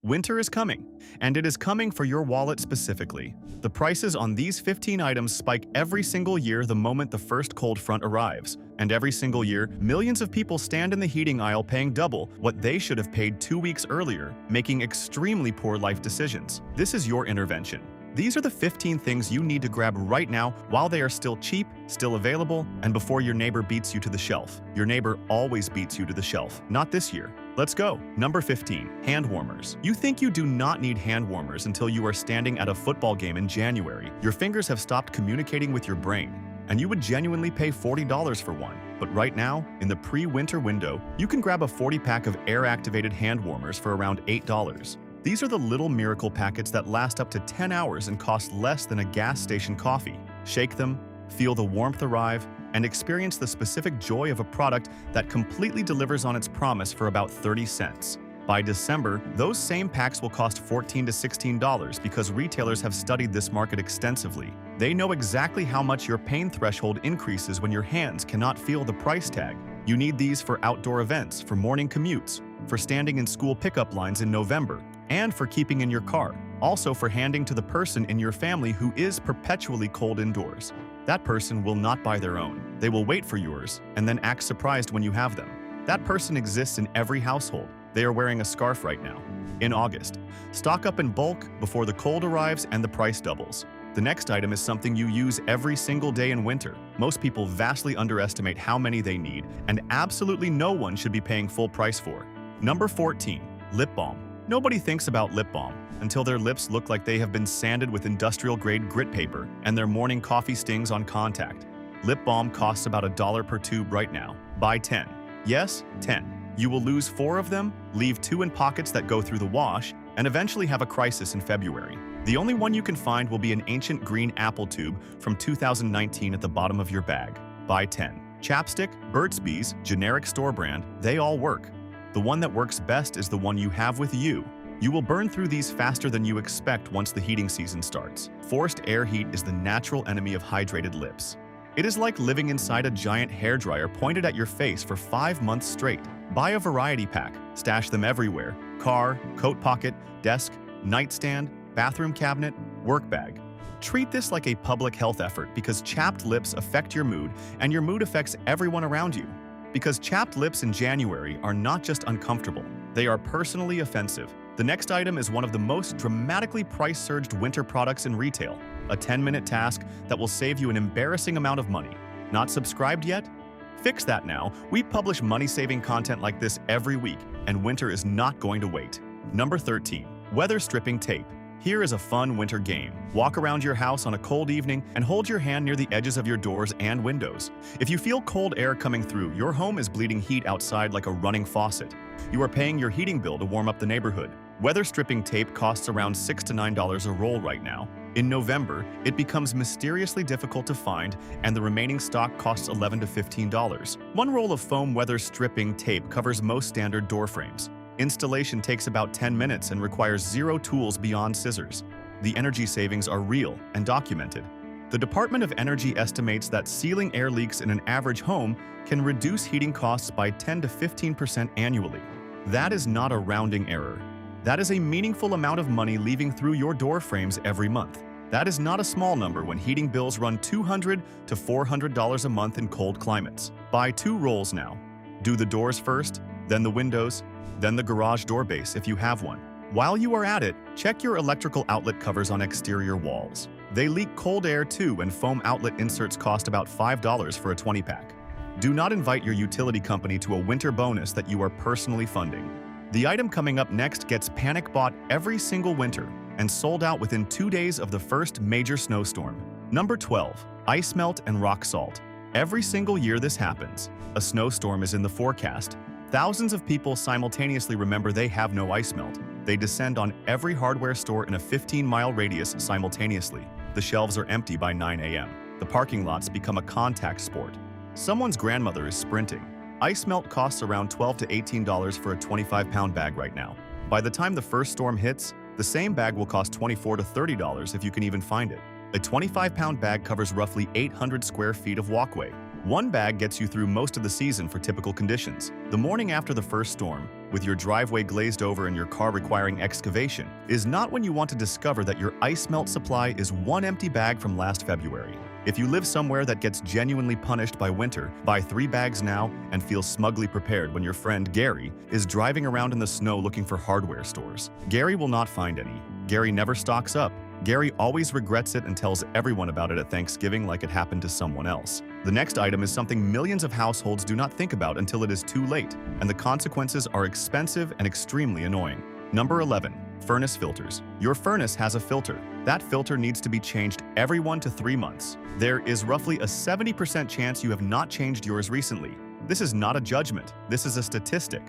Winter is coming, and it is coming for your wallet specifically. The prices on these 15 items spike every single year the moment the first cold front arrives. And every single year, millions of people stand in the heating aisle paying double what they should have paid 2 weeks earlier, making extremely poor life decisions. This is your intervention. These are the 15 things you need to grab right now while they are still cheap, still available, and before your neighbor beats you to the shelf. Your neighbor always beats you to the shelf, not this year. Let's go. Number 15. Hand warmers. You think you do not need hand warmers until you are standing at a football game in January. Your fingers have stopped communicating with your brain, and you would genuinely pay $40 for one. But right now, in the pre-winter window, you can grab a 40-pack of air-activated hand warmers for around $8. These are the little miracle packets that last up to 10 hours and cost less than a gas station coffee. Shake them, feel the warmth arrive, and experience the specific joy of a product that completely delivers on its promise for about 30 cents. By December, those same packs will cost $14 to $16 because retailers have studied this market extensively. They know exactly how much your pain threshold increases when your hands cannot feel the price tag. You need these for outdoor events, for morning commutes, for standing in school pickup lines in November, and for keeping in your car. Also for handing to the person in your family who is perpetually cold indoors. That person will not buy their own. They will wait for yours and then act surprised when you have them. That person exists in every household. They are wearing a scarf right now. In August, stock up in bulk before the cold arrives and the price doubles. The next item is something you use every single day in winter. Most people vastly underestimate how many they need, and absolutely no one should be paying full price for. Number 14. Lip balm. Nobody thinks about lip balm until their lips look like they have been sanded with industrial-grade grit paper and their morning coffee stings on contact. Lip balm costs about $1 per tube right now. Buy 10. Yes, 10. You will lose 4 of them, leave 2 in pockets that go through the wash, and eventually have a crisis in February. The only one you can find will be an ancient green apple tube from 2019 at the bottom of your bag. Buy 10. Chapstick, Burt's Bees, generic store brand, they all work. The one that works best is the one you have with you. You will burn through these faster than you expect once the heating season starts. Forced air heat is the natural enemy of hydrated lips. It is like living inside a giant hairdryer pointed at your face for 5 months straight. Buy a variety pack, stash them everywhere: car, coat pocket, desk, nightstand, bathroom cabinet, work bag. Treat this like a public health effort because chapped lips affect your mood and your mood affects everyone around you. Because chapped lips in January are not just uncomfortable, they are personally offensive. The next item is one of the most dramatically price-surged winter products in retail, a 10-minute task that will save you an embarrassing amount of money. Not subscribed yet? Fix that now. We publish money-saving content like this every week, and winter is not going to wait. Number 13. Weather stripping tape. Here is a fun winter game. Walk around your house on a cold evening and hold your hand near the edges of your doors and windows. If you feel cold air coming through, your home is bleeding heat outside like a running faucet. You are paying your heating bill to warm up the neighborhood. Weather stripping tape costs around $6 to $9 a roll right now. In November, it becomes mysteriously difficult to find, and the remaining stock costs $11 to $15. One roll of foam weather stripping tape covers most standard door frames. Installation takes about 10 minutes and requires 0 tools beyond scissors. The energy savings are real and documented. The Department of Energy estimates that sealing air leaks in an average home can reduce heating costs by 10 to 15% annually. That is not a rounding error. That is a meaningful amount of money leaving through your door frames every month. That is not a small number when heating bills run $200 to $400 a month in cold climates. Buy 2 rolls now. Do the doors first, then the windows, then the garage door base if you have one. While you are at it, check your electrical outlet covers on exterior walls. They leak cold air too, and foam outlet inserts cost about $5 for a 20-pack. Do not invite your utility company to a winter bonus that you are personally funding. The item coming up next gets panic bought every single winter and sold out within 2 days of the first major snowstorm. Number 12. Ice melt and rock salt. Every single year this happens. A snowstorm is in the forecast. Thousands of people simultaneously remember they have no ice melt. They descend on every hardware store in a 15-mile radius simultaneously. The shelves are empty by 9 a.m. The parking lots become a contact sport. Someone's grandmother is sprinting. Ice melt costs around $12 to $18 for a 25-pound bag right now. By the time the first storm hits, the same bag will cost $24 to $30 if you can even find it. A 25-pound bag covers roughly 800 square feet of walkway. One bag gets you through most of the season for typical conditions. The morning after the first storm, with your driveway glazed over and your car requiring excavation, is not when you want to discover that your ice melt supply is one empty bag from last February. If you live somewhere that gets genuinely punished by winter, buy 3 bags now and feel smugly prepared when your friend Gary is driving around in the snow looking for hardware stores. Gary will not find any. Gary never stocks up. Gary always regrets it and tells everyone about it at Thanksgiving like it happened to someone else. The next item is something millions of households do not think about until it is too late, and the consequences are expensive and extremely annoying. Number 11. Furnace filters. Your furnace has a filter. That filter needs to be changed every 1 to 3 months. There is roughly a 70% chance you have not changed yours recently. This is not a judgment. This is a statistic.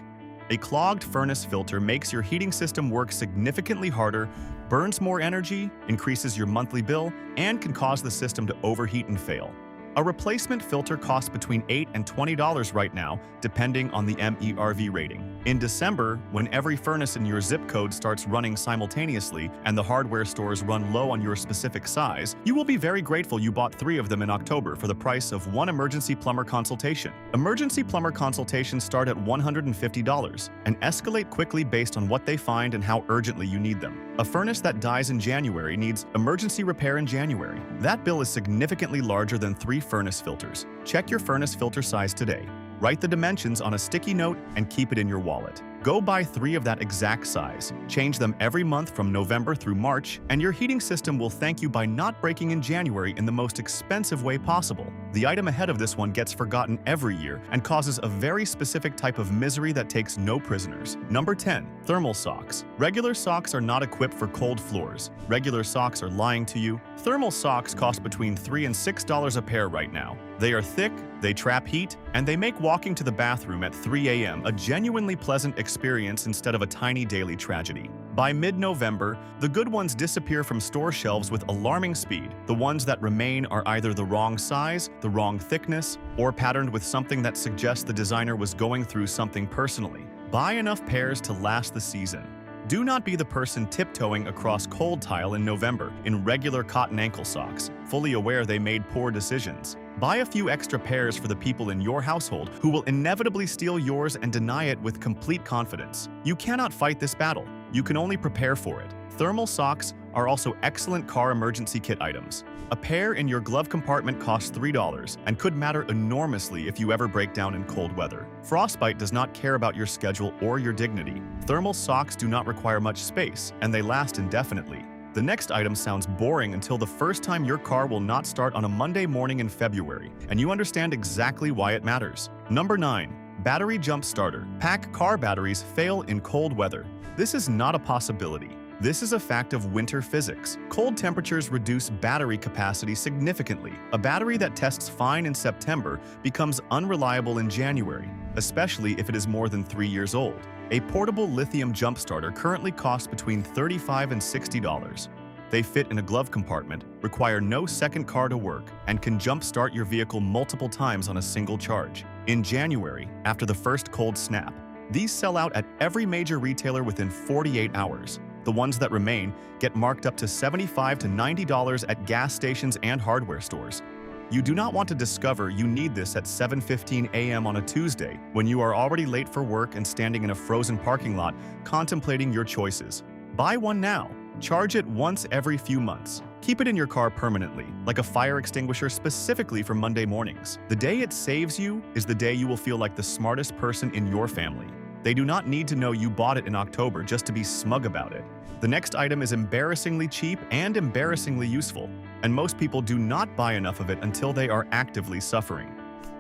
A clogged furnace filter makes your heating system work significantly harder, burns more energy, increases your monthly bill, and can cause the system to overheat and fail. A replacement filter costs between $8 and $20 right now, depending on the MERV rating. In December, when every furnace in your zip code starts running simultaneously and the hardware stores run low on your specific size, you will be very grateful you bought 3 of them in October for the price of 1 emergency plumber consultation. Emergency plumber consultations start at $150 and escalate quickly based on what they find and how urgently you need them. A furnace that dies in January needs emergency repair in January. That bill is significantly larger than 3 furnace filters. Check your furnace filter size today. Write the dimensions on a sticky note and keep it in your wallet. Go buy 3 of that exact size. Change them every month from November through March, and your heating system will thank you by not breaking in January in the most expensive way possible. The item ahead of this one gets forgotten every year and causes a very specific type of misery that takes no prisoners. Number 10. Thermal socks. Regular socks are not equipped for cold floors. Regular socks are lying to you. Thermal socks cost between $3 and $6 a pair right now. They are thick, they trap heat, and they make walking to the bathroom at 3 a.m. a genuinely pleasant experience instead of a tiny daily tragedy. By mid-November, the good ones disappear from store shelves with alarming speed. The ones that remain are either the wrong size, the wrong thickness, or patterned with something that suggests the designer was going through something personally. Buy enough pairs to last the season. Do not be the person tiptoeing across cold tile in November in regular cotton ankle socks, fully aware they made poor decisions. Buy a few extra pairs for the people in your household who will inevitably steal yours and deny it with complete confidence. You cannot fight this battle. You can only prepare for it. Thermal socks are also excellent car emergency kit items. A pair in your glove compartment costs $3 and could matter enormously if you ever break down in cold weather. Frostbite does not care about your schedule or your dignity. Thermal socks do not require much space, and they last indefinitely. The next item sounds boring until the first time your car will not start on a Monday morning in February, and you understand exactly why it matters. Number 9. Battery jump starter. Pack car batteries fail in cold weather. This is not a possibility. This is a fact of winter physics. Cold temperatures reduce battery capacity significantly. A battery that tests fine in September becomes unreliable in January, especially if it is more than 3 years old. A portable lithium jump starter currently costs between $35 and $60. They fit in a glove compartment, require no second car to work, and can jump-start your vehicle multiple times on a single charge. In January, after the first cold snap, these sell out at every major retailer within 48 hours. The ones that remain get marked up to $75 to $90 at gas stations and hardware stores. You do not want to discover you need this at 7:15 a.m. on a Tuesday when you are already late for work and standing in a frozen parking lot contemplating your choices. Buy one now. Charge it once every few months. Keep it in your car permanently, like a fire extinguisher specifically for Monday mornings. The day it saves you is the day you will feel like the smartest person in your family. They do not need to know you bought it in October just to be smug about it. The next item is embarrassingly cheap and embarrassingly useful, and most people do not buy enough of it until they are actively suffering.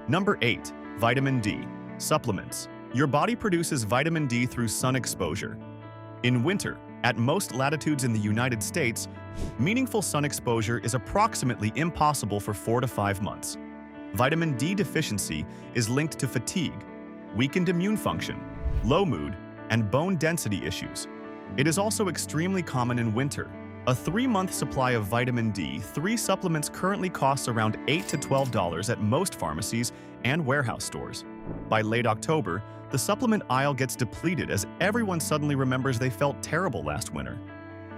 Number 8. Vitamin D. Supplements. Your body produces vitamin D through sun exposure. In winter, at most latitudes in the United States, meaningful sun exposure is approximately impossible for 4 to 5 months. Vitamin D deficiency is linked to fatigue, weakened immune function, low mood, and bone density issues. It is also extremely common in winter. A 3-month supply of vitamin D, 3 supplements currently costs around $8 to $12 at most pharmacies and warehouse stores. By late October, the supplement aisle gets depleted as everyone suddenly remembers they felt terrible last winter.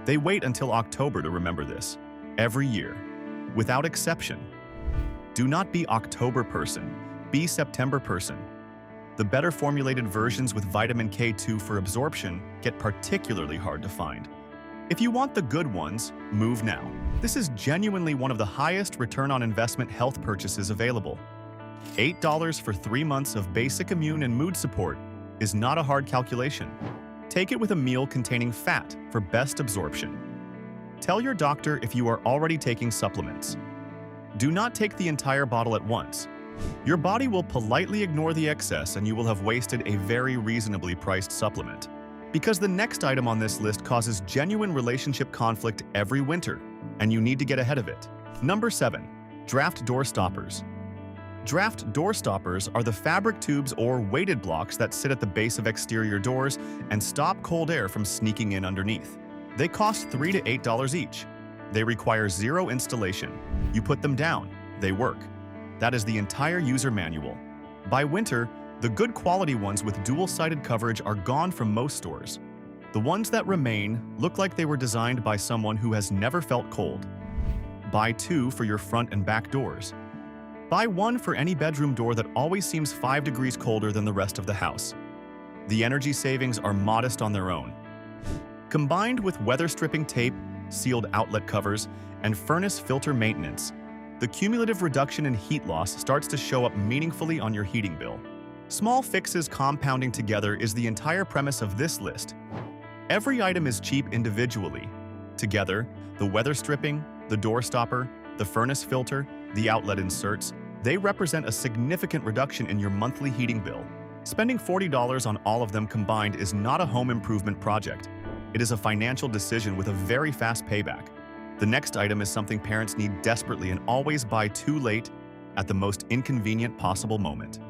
They wait until October to remember this, every year, without exception. Do not be October person, be September person. The better formulated versions with vitamin K2 for absorption get particularly hard to find. If you want the good ones, move now. This is genuinely one of the highest return on investment health purchases available. $8 for 3 months of basic immune and mood support is not a hard calculation. Take it with a meal containing fat for best absorption. Tell your doctor if you are already taking supplements. Do not take the entire bottle at once. Your body will politely ignore the excess and you will have wasted a very reasonably priced supplement. Because the next item on this list causes genuine relationship conflict every winter, and you need to get ahead of it. Number 7. Draft door stoppers. Draft door stoppers are the fabric tubes or weighted blocks that sit at the base of exterior doors and stop cold air from sneaking in underneath. They cost $3 to $8 each. They require zero installation. You put them down, they work. That is the entire user manual. By winter, the good quality ones with dual-sided coverage are gone from most stores. The ones that remain look like they were designed by someone who has never felt cold. Buy 2 for your front and back doors. Buy 1 for any bedroom door that always seems 5 degrees colder than the rest of the house. The energy savings are modest on their own. Combined with weather stripping tape, sealed outlet covers, and furnace filter maintenance, the cumulative reduction in heat loss starts to show up meaningfully on your heating bill. Small fixes compounding together is the entire premise of this list. Every item is cheap individually. Together, the weather stripping, the door stopper, the furnace filter, the outlet inserts, they represent a significant reduction in your monthly heating bill. Spending $40 on all of them combined is not a home improvement project. It is a financial decision with a very fast payback. The next item is something parents need desperately and always buy too late at the most inconvenient possible moment.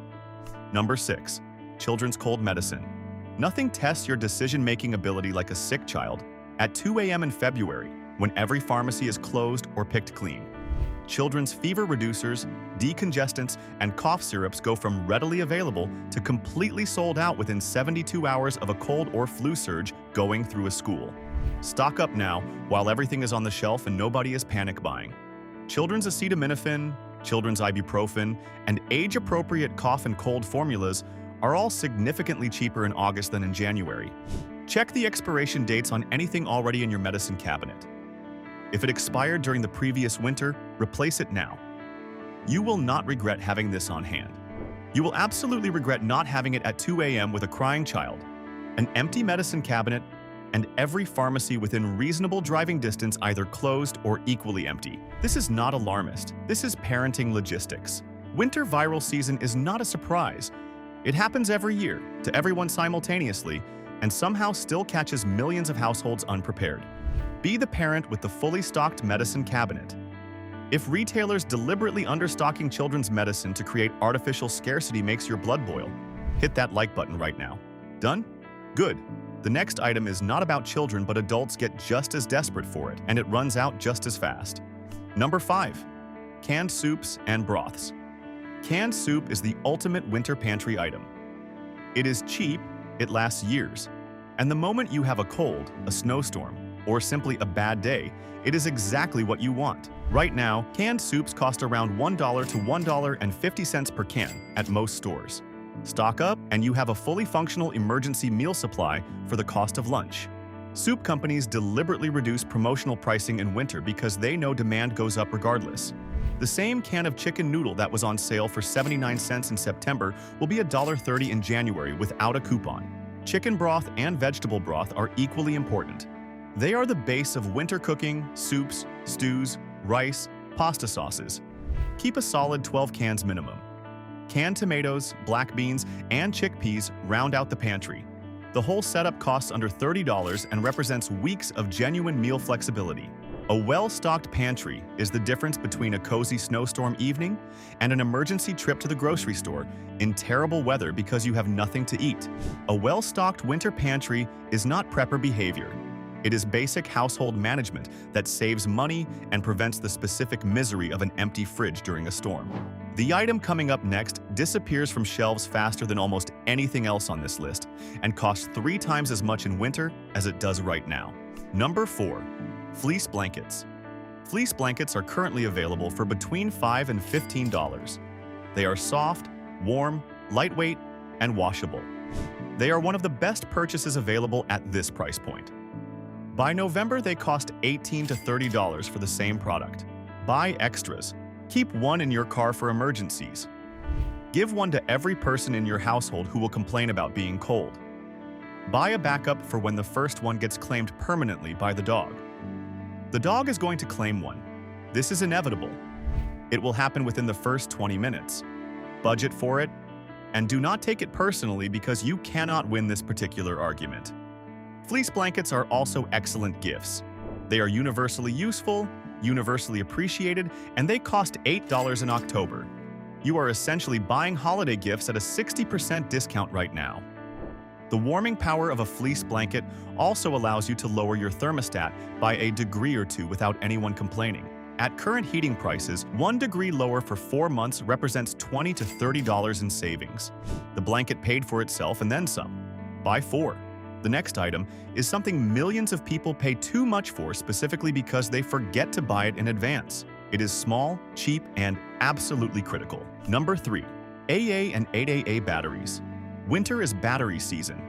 Number 6. Children's cold medicine. Nothing tests your decision-making ability like a sick child at 2 a.m. in February when every pharmacy is closed or picked clean. Children's fever reducers, decongestants, and cough syrups go from readily available to completely sold out within 72 hours of a cold or flu surge going through a school. Stock up now while everything is on the shelf and nobody is panic buying. Children's acetaminophen, children's ibuprofen, and age-appropriate cough and cold formulas are all significantly cheaper in August than in January. Check the expiration dates on anything already in your medicine cabinet. If it expired during the previous winter, replace it now. You will not regret having this on hand. You will absolutely regret not having it at 2 a.m. with a crying child, an empty medicine cabinet, and every pharmacy within reasonable driving distance either closed or equally empty. This is not alarmist. This is parenting logistics. Winter viral season is not a surprise. It happens every year, to everyone simultaneously, and somehow still catches millions of households unprepared. Be the parent with the fully stocked medicine cabinet. If retailers deliberately understocking children's medicine to create artificial scarcity makes your blood boil, hit that like button right now. Done? Good. The next item is not about children, but adults get just as desperate for it, and it runs out just as fast. Number 5. Canned soups and broths. Canned soup is the ultimate winter pantry item. It is cheap, it lasts years, and the moment you have a cold, a snowstorm, or simply a bad day, it is exactly what you want. Right now, canned soups cost around $1 to $1.50 per can at most stores. Stock up, and you have a fully functional emergency meal supply for the cost of lunch. Soup companies deliberately reduce promotional pricing in winter because they know demand goes up regardless. The same can of chicken noodle that was on sale for 79 cents in September will be $1.30 in January without a coupon. Chicken broth and vegetable broth are equally important. They are the base of winter cooking, soups, stews, rice, pasta sauces. Keep a solid 12 cans minimum. Canned tomatoes, black beans, and chickpeas round out the pantry. The whole setup costs under $30 and represents weeks of genuine meal flexibility. A well-stocked pantry is the difference between a cozy snowstorm evening and an emergency trip to the grocery store in terrible weather because you have nothing to eat. A well-stocked winter pantry is not prepper behavior. It is basic household management that saves money and prevents the specific misery of an empty fridge during a storm. The item coming up next disappears from shelves faster than almost anything else on this list and costs 3 times as much in winter as it does right now. Number 4. Fleece blankets. Fleece blankets are currently available for between $5 and $15. They are soft, warm, lightweight, and washable. They are one of the best purchases available at this price point. By November, they cost $18 to $30 for the same product. Buy extras. Keep one in your car for emergencies. Give one to every person in your household who will complain about being cold. Buy a backup for when the first one gets claimed permanently by the dog. The dog is going to claim one. This is inevitable. It will happen within the first 20 minutes. Budget for it, and do not take it personally because you cannot win this particular argument. Fleece blankets are also excellent gifts. They are universally useful, universally appreciated, and they cost $8 in October. You are essentially buying holiday gifts at a 60% discount right now. The warming power of a fleece blanket also allows you to lower your thermostat by a degree or two without anyone complaining. At current heating prices, 1 degree lower for 4 months represents $20 to $30 in savings. The blanket paid for itself and then some. Buy 4. The next item is something millions of people pay too much for specifically because they forget to buy it in advance. It is small, cheap, and absolutely critical. Number 3. AA and 8AA batteries. Winter is battery season.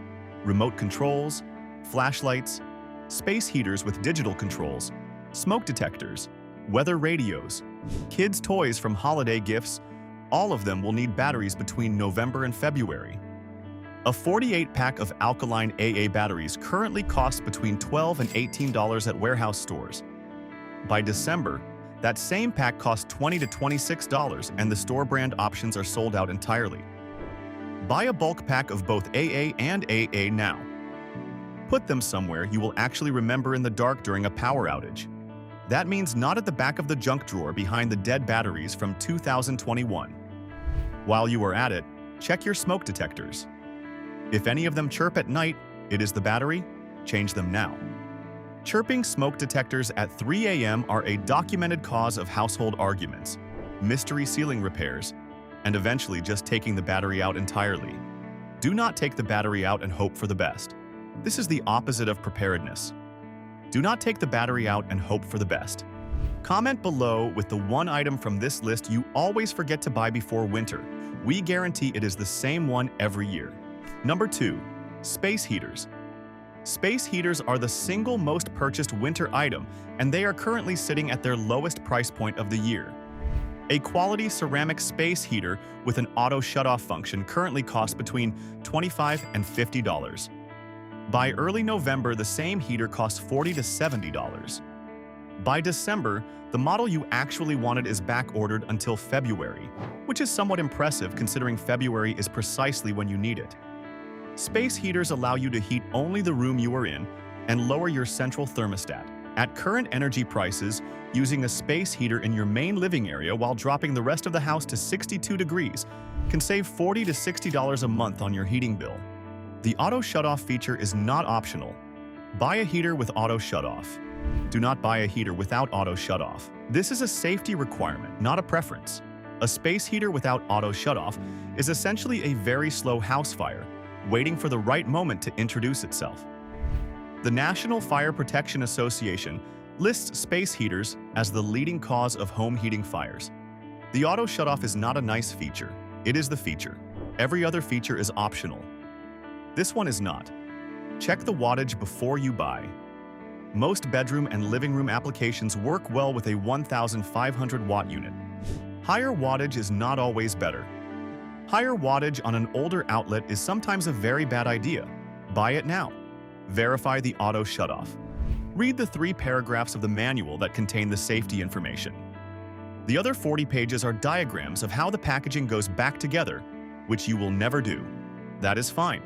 Remote controls, flashlights, space heaters with digital controls, smoke detectors, weather radios, kids' toys from holiday gifts, all of them will need batteries between November and February. A 48-pack of alkaline AA batteries currently costs between $12 and $18 at warehouse stores. By December, that same pack costs $20 to $26, and the store brand options are sold out entirely. Buy a bulk pack of both AA and AA now. Put them somewhere you will actually remember in the dark during a power outage. That means not at the back of the junk drawer behind the dead batteries from 2021. While you are at it, check your smoke detectors. If any of them chirp at night, it is the battery. Change them now. Chirping smoke detectors at 3 a.m. are a documented cause of household arguments, mystery ceiling repairs, and eventually just taking the battery out entirely. Do not take the battery out and hope for the best. This is the opposite of preparedness. Do not take the battery out and hope for the best. Comment below with the one item from this list you always forget to buy before winter. We guarantee it is the same one every year. Number 2. Space heaters. Space heaters are the single most purchased winter item, and they are currently sitting at their lowest price point of the year. A quality ceramic space heater with an auto shutoff function currently costs between $25 and $50. By early November, the same heater costs $40 to $70. By December, the model you actually wanted is back-ordered until February, which is somewhat impressive considering February is precisely when you need it. Space heaters allow you to heat only the room you are in and lower your central thermostat. At current energy prices, using a space heater in your main living area while dropping the rest of the house to 62 degrees can save $40 to $60 a month on your heating bill. The auto shutoff feature is not optional. Buy a heater with auto shutoff. Do not buy a heater without auto shutoff. This is a safety requirement, not a preference. A space heater without auto shutoff is essentially a very slow house fire, waiting for the right moment to introduce itself. The National Fire Protection Association lists space heaters as the leading cause of home heating fires. The auto shutoff is not a nice feature. It is the feature. Every other feature is optional. This one is not. Check the wattage before you buy. Most bedroom and living room applications work well with a 1,500 watt unit. Higher wattage is not always better. Higher wattage on an older outlet is sometimes a very bad idea. Buy it now. Verify the auto shutoff. Read the 3 paragraphs of the manual that contain the safety information. The other 40 pages are diagrams of how the packaging goes back together, which you will never do. That is fine.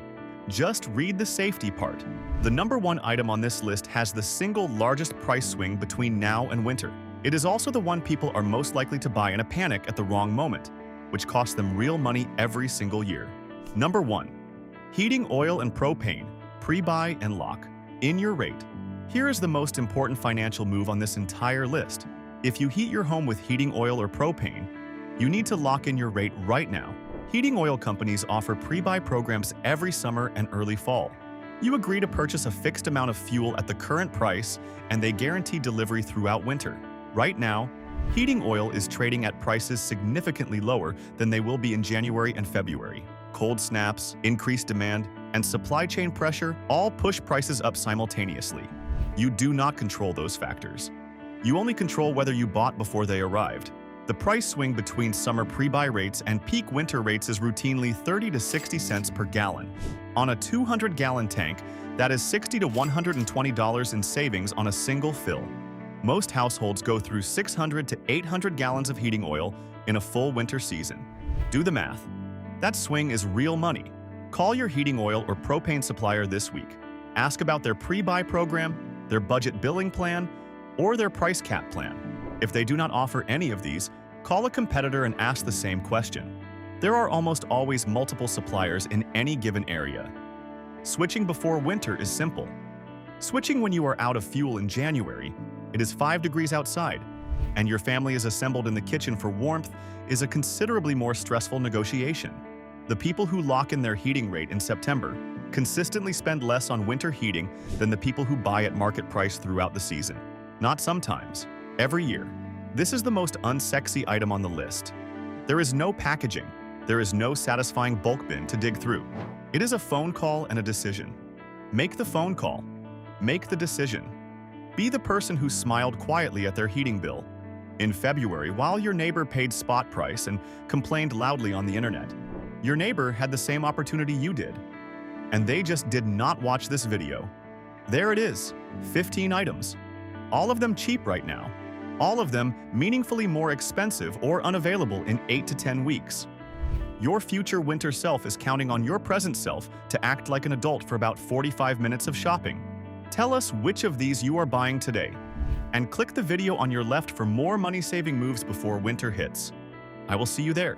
Just read the safety part. The number 1 item on this list has the single largest price swing between now and winter. It is also the one people are most likely to buy in a panic at the wrong moment, which costs them real money every single year. Number 1. Heating oil and propane. Pre-buy and lock in your rate. Here is the most important financial move on this entire list. If you heat your home with heating oil or propane, you need to lock in your rate right now. Heating oil companies offer pre-buy programs every summer and early fall. You agree to purchase a fixed amount of fuel at the current price, and they guarantee delivery throughout winter. Right now, heating oil is trading at prices significantly lower than they will be in January and February. Cold snaps, increased demand, and supply chain pressure all push prices up simultaneously. You do not control those factors. You only control whether you bought before they arrived. The price swing between summer pre-buy rates and peak winter rates is routinely 30 to 60 cents per gallon. On a 200-gallon tank, that is $60 to $120 in savings on a single fill. Most households go through 600 to 800 gallons of heating oil in a full winter season. Do the math. That swing is real money. Call your heating oil or propane supplier this week. Ask about their pre-buy program, their budget billing plan, or their price cap plan. If they do not offer any of these, call a competitor and ask the same question. There are almost always multiple suppliers in any given area. Switching before winter is simple. Switching when you are out of fuel in January, it is 5 degrees outside, and your family is assembled in the kitchen for warmth, is a considerably more stressful negotiation. The people who lock in their heating rate in September consistently spend less on winter heating than the people who buy at market price throughout the season. Not sometimes, every year. This is the most unsexy item on the list. There is no packaging. There is no satisfying bulk bin to dig through. It is a phone call and a decision. Make the phone call. Make the decision. Be the person who smiled quietly at their heating bill in February while your neighbor paid spot price and complained loudly on the internet. Your neighbor had the same opportunity you did, and they just did not watch this video. There it is, 15 items. All of them cheap right now. All of them meaningfully more expensive or unavailable in 8 to 10 weeks. Your future winter self is counting on your present self to act like an adult for about 45 minutes of shopping. Tell us which of these you are buying today, and click the video on your left for more money-saving moves before winter hits. I will see you there.